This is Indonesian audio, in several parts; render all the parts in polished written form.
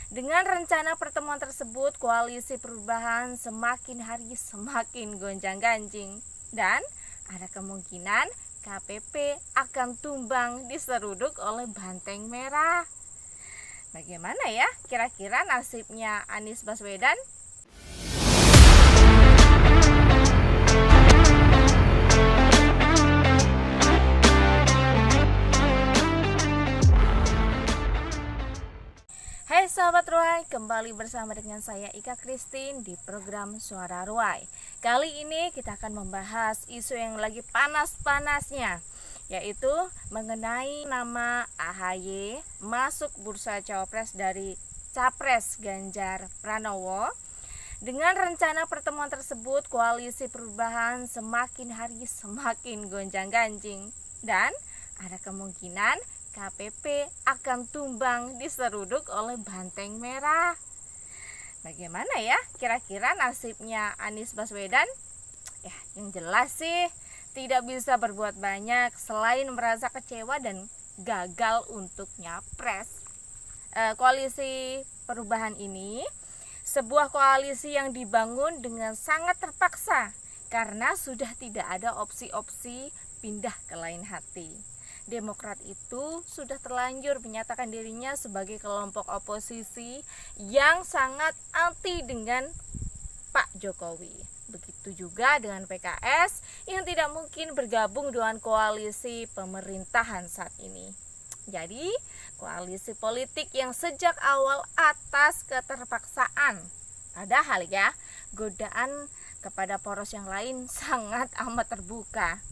Dengan rencana pertemuan tersebut, koalisi perubahan semakin hari semakin gonjang-ganjing dan ada kemungkinan KPP akan tumbang diseruduk oleh Banteng Merah. Bagaimana ya kira-kira nasibnya Anies Baswedan? Hai sahabat Ruai, kembali bersama dengan saya Ika Christine di program Suara Ruai. Kali ini kita akan membahas isu yang lagi panas-panasnya, yaitu mengenai nama AHY masuk bursa cawapres dari Capres Ganjar Pranowo. Dengan rencana pertemuan tersebut, koalisi perubahan semakin hari semakin gonjang-ganjing dan ada kemungkinan KPP akan tumbang diseruduk oleh Banteng Merah. Bagaimana ya kira-kira nasibnya Anies Baswedan? Ya, yang jelas sih tidak bisa berbuat banyak selain merasa kecewa dan gagal untuk nyapres. Koalisi perubahan ini sebuah koalisi yang dibangun dengan sangat terpaksa karena sudah tidak ada opsi-opsi pindah ke lain hati. Demokrat itu sudah terlanjur menyatakan dirinya sebagai kelompok oposisi yang sangat anti dengan Pak Jokowi. Begitu juga dengan PKS yang tidak mungkin bergabung dengan koalisi pemerintahan saat ini. Jadi, koalisi politik yang sejak awal atas keterpaksaan. Padahal ya, godaan kepada poros yang lain sangat amat terbuka.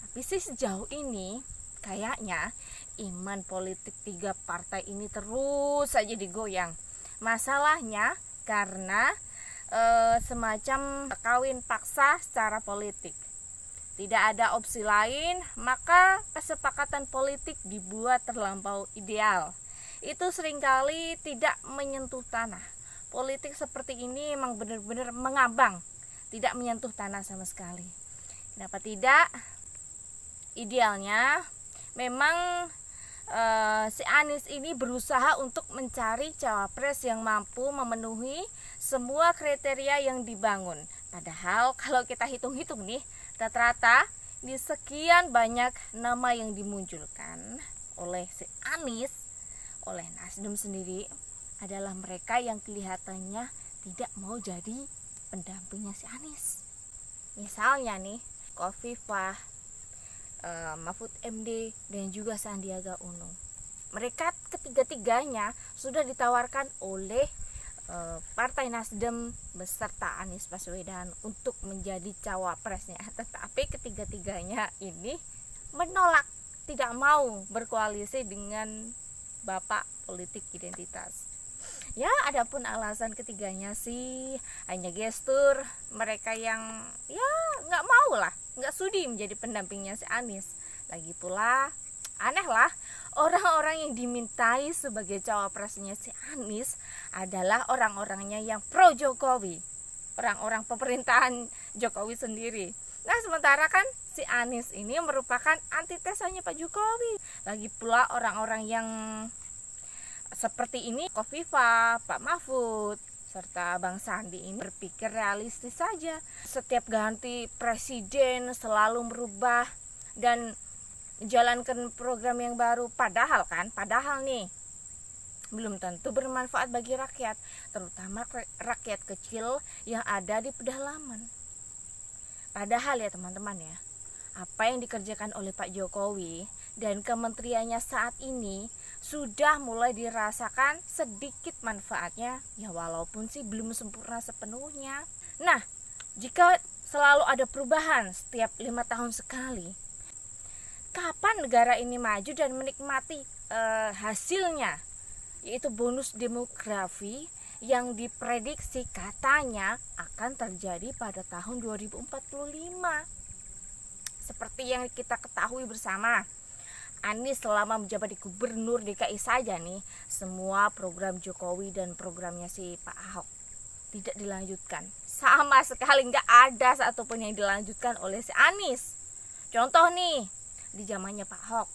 Tapi sih sejauh ini kayaknya iman politik tiga partai ini terus saja digoyang. Masalahnya karena semacam kawin paksa secara politik. Tidak ada opsi lain, maka kesepakatan politik dibuat terlampau ideal. Itu seringkali tidak menyentuh tanah. Politik seperti ini memang benar-benar mengambang, tidak menyentuh tanah sama sekali. Kenapa tidak? Idealnya memang si Anies ini berusaha untuk mencari cawapres yang mampu memenuhi semua kriteria yang dibangun. Padahal kalau kita hitung-hitung nih, rata-rata di sekian banyak nama yang dimunculkan oleh si Anies, oleh Nasdem sendiri adalah mereka yang kelihatannya tidak mau jadi pendampingnya si Anies. Misalnya nih, Khofifah, Mahfud MD dan juga Sandiaga Uno. Mereka ketiga-tiganya sudah ditawarkan oleh Partai Nasdem beserta Anies Baswedan untuk menjadi cawapresnya, tetapi ketiga-tiganya ini menolak, tidak mau berkoalisi dengan Bapak politik identitas. Ya, adapun alasan ketiganya sih hanya gestur mereka yang ya nggak mau lah, nggak sudi menjadi pendampingnya si Anies. Lagi pula aneh lah, orang-orang yang dimintai sebagai cawapresnya si Anies adalah orang-orangnya yang pro Jokowi, orang-orang pemerintahan Jokowi sendiri. Nah, sementara kan si Anies ini merupakan antitesanya Pak Jokowi. Lagi pula orang-orang yang seperti ini, Khofifah, Pak Mahfud, serta Bang Sandi ini berpikir realistis saja. Setiap ganti presiden selalu merubah dan menjalankan program yang baru. Padahal nih belum tentu bermanfaat bagi rakyat, terutama rakyat kecil yang ada di pedalaman. Padahal ya teman-teman ya, apa yang dikerjakan oleh Pak Jokowi dan kementeriannya saat ini sudah mulai dirasakan sedikit manfaatnya, ya walaupun sih belum sempurna sepenuhnya. Nah, jika selalu ada perubahan setiap 5 tahun sekali, kapan negara ini maju dan menikmati hasilnya, yaitu bonus demografi yang diprediksi katanya akan terjadi pada tahun 2045. Seperti yang kita ketahui bersama, Anies selama menjabat di gubernur DKI saja nih, semua program Jokowi dan programnya si Pak Ahok tidak dilanjutkan. Sama sekali nggak ada satupun yang dilanjutkan oleh si Anies. Contoh nih, di zamannya Pak Ahok,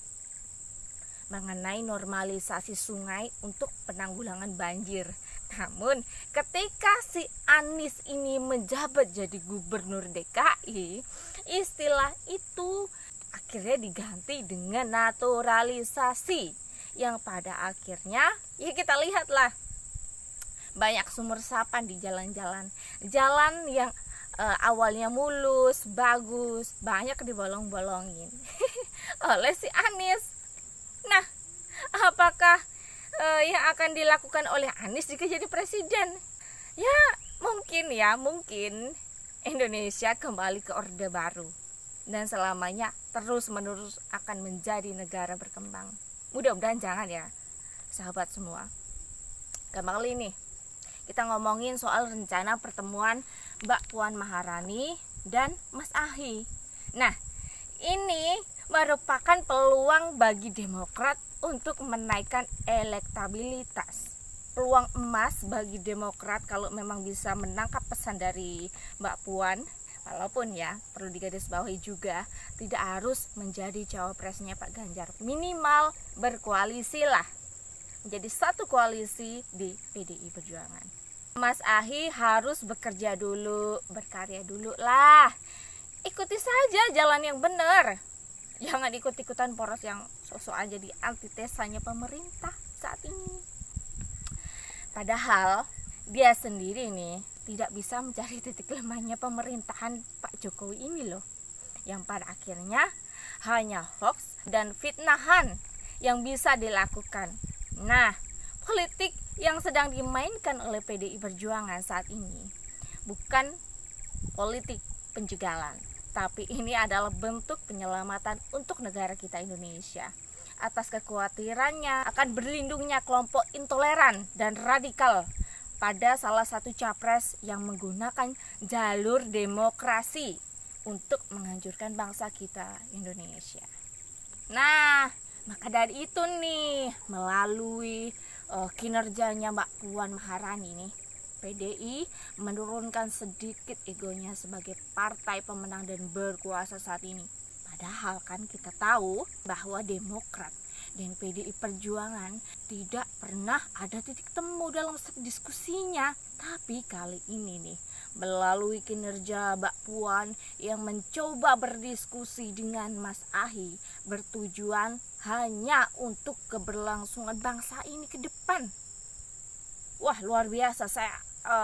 mengenai normalisasi sungai untuk penanggulangan banjir. Namun ketika si Anies ini menjabat jadi gubernur DKI, istilah itu akhirnya diganti dengan naturalisasi, yang pada akhirnya ya kita lihatlah banyak sumur resapan di jalan-jalan yang awalnya mulus, bagus, banyak dibolong-bolongin oleh si Anies. Nah, apakah yang akan dilakukan oleh Anies jika jadi presiden? Ya mungkin Indonesia kembali ke Orde Baru dan selamanya terus-menerus akan menjadi negara berkembang. Mudah-mudahan jangan ya, sahabat semua. Kembali nih, kita ngomongin soal rencana pertemuan Mbak Puan Maharani dan Mas Ahy. Nah, ini merupakan peluang bagi Demokrat untuk menaikkan elektabilitas. Peluang emas bagi Demokrat kalau memang bisa menangkap pesan dari Mbak Puan. Walaupun ya perlu digarisbawahi juga, tidak harus menjadi cawapresnya Pak Ganjar. Minimal berkoalisi lah, menjadi satu koalisi di PDI Perjuangan. Mas Ahy harus bekerja dulu, berkarya dulu lah. Ikuti saja jalan yang benar. Jangan ikut-ikutan poros yang sok-sokan jadi antitesanya pemerintah saat ini. Padahal dia sendiri nih tidak bisa mencari titik lemahnya pemerintahan Pak Jokowi ini loh, yang pada akhirnya hanya hoax dan fitnahan yang bisa dilakukan. Nah, politik yang sedang dimainkan oleh PDI Perjuangan saat ini bukan politik penjagalan, tapi ini adalah bentuk penyelamatan untuk negara kita Indonesia atas kekhawatirannya akan berlindungnya kelompok intoleran dan radikal pada salah satu capres yang menggunakan jalur demokrasi untuk menghancurkan bangsa kita Indonesia. Nah, maka dari itu nih, melalui kinerjanya Mbak Puan Maharani nih, PDI menurunkan sedikit egonya sebagai partai pemenang dan berkuasa saat ini. Padahal kan kita tahu bahwa Demokrat dan PDI Perjuangan tidak pernah ada titik temu dalam diskusinya. Tapi kali ini nih, melalui kinerja Mbak Puan yang mencoba berdiskusi dengan Mas Ahy, bertujuan hanya untuk keberlangsungan bangsa ini ke depan. Wah, luar biasa. Saya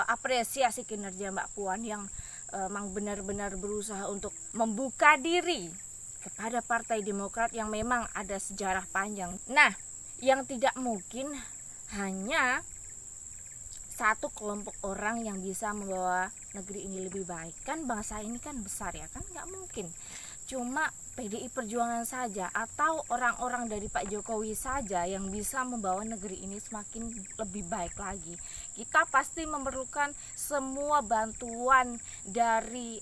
apresiasi kinerja Mbak Puan yang memang benar-benar berusaha untuk membuka diri kepada Partai Demokrat yang memang ada sejarah panjang. Nah, yang tidak mungkin hanya satu kelompok orang yang bisa membawa negeri ini lebih baik. Kan bangsa ini kan besar ya, kan nggak mungkin cuma PDI Perjuangan saja atau orang-orang dari Pak Jokowi saja yang bisa membawa negeri ini semakin lebih baik lagi. Kita pasti memerlukan semua bantuan dari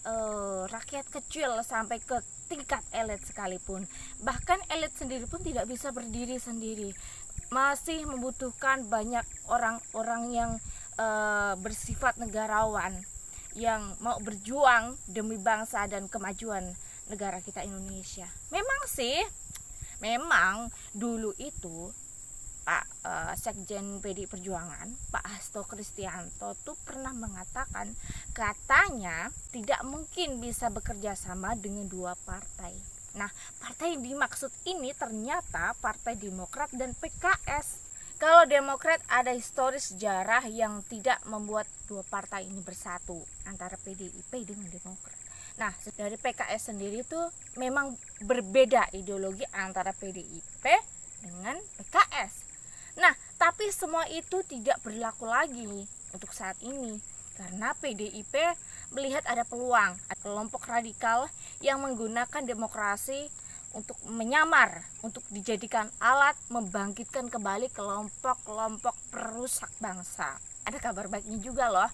rakyat kecil sampai ke tingkat elit sekalipun. Bahkan elit sendiri pun tidak bisa berdiri sendiri. Masih membutuhkan banyak orang-orang yang bersifat negarawan, yang mau berjuang demi bangsa dan kemajuan negara kita Indonesia. Memang dulu itu Pak Sekjen PDI Perjuangan, Pak Hasto Kristianto tuh pernah mengatakan, katanya tidak mungkin bisa bekerja sama dengan dua partai. Nah, partai yang dimaksud ini ternyata Partai Demokrat dan PKS. Kalau Demokrat ada historis sejarah yang tidak membuat dua partai ini bersatu antara PDIP dengan Demokrat. Nah, dari PKS sendiri tuh memang berbeda ideologi antara PDIP dengan PKS. Nah, tapi semua itu tidak berlaku lagi untuk saat ini karena PDIP melihat ada peluang, ada kelompok radikal yang menggunakan demokrasi untuk menyamar, untuk dijadikan alat membangkitkan kembali kelompok-kelompok perusak bangsa. Ada kabar baiknya juga loh.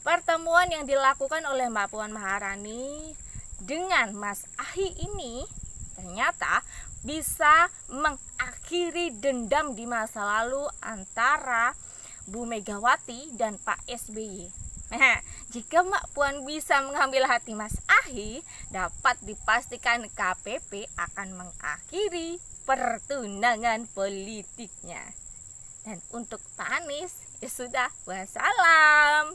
Pertemuan yang dilakukan oleh Mbak Puan Maharani dengan Mas Ahy ini ternyata bisa mengakhiri dendam di masa lalu antara Bu Megawati dan Pak SBY. Nah, jika Mbak Puan bisa mengambil hati Mas Ahy, dapat dipastikan KPP akan mengakhiri pertunangan politiknya. Dan untuk Pak Anies, ya sudah, wassalam.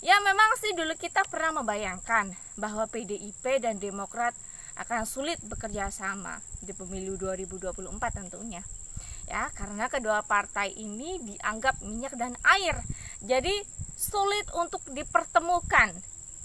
Ya memang sih dulu kita pernah membayangkan bahwa PDIP dan Demokrat akan sulit bekerja sama di pemilu 2024 tentunya. Ya, karena kedua partai ini dianggap minyak dan air. Jadi sulit untuk dipertemukan,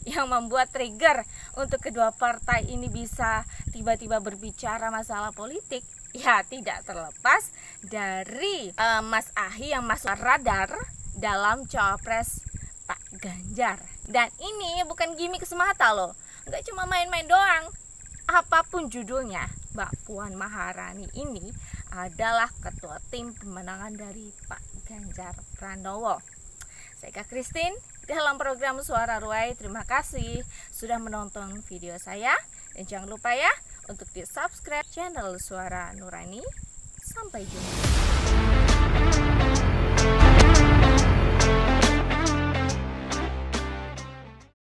yang membuat trigger untuk kedua partai ini bisa tiba-tiba berbicara masalah politik ya tidak terlepas dari Mas Ahy yang masuk radar dalam cawapres Pak Ganjar. Dan ini bukan gimmick semata loh, nggak cuma main-main doang. Apapun judulnya, Mbak Puan Maharani ini adalah ketua tim pemenangan dari Pak Ganjar Pranowo. Saya Kak Christine dalam program Suara Ruai. Terima kasih sudah menonton video saya. Dan jangan lupa ya untuk di subscribe channel Suara Nurani. Sampai jumpa.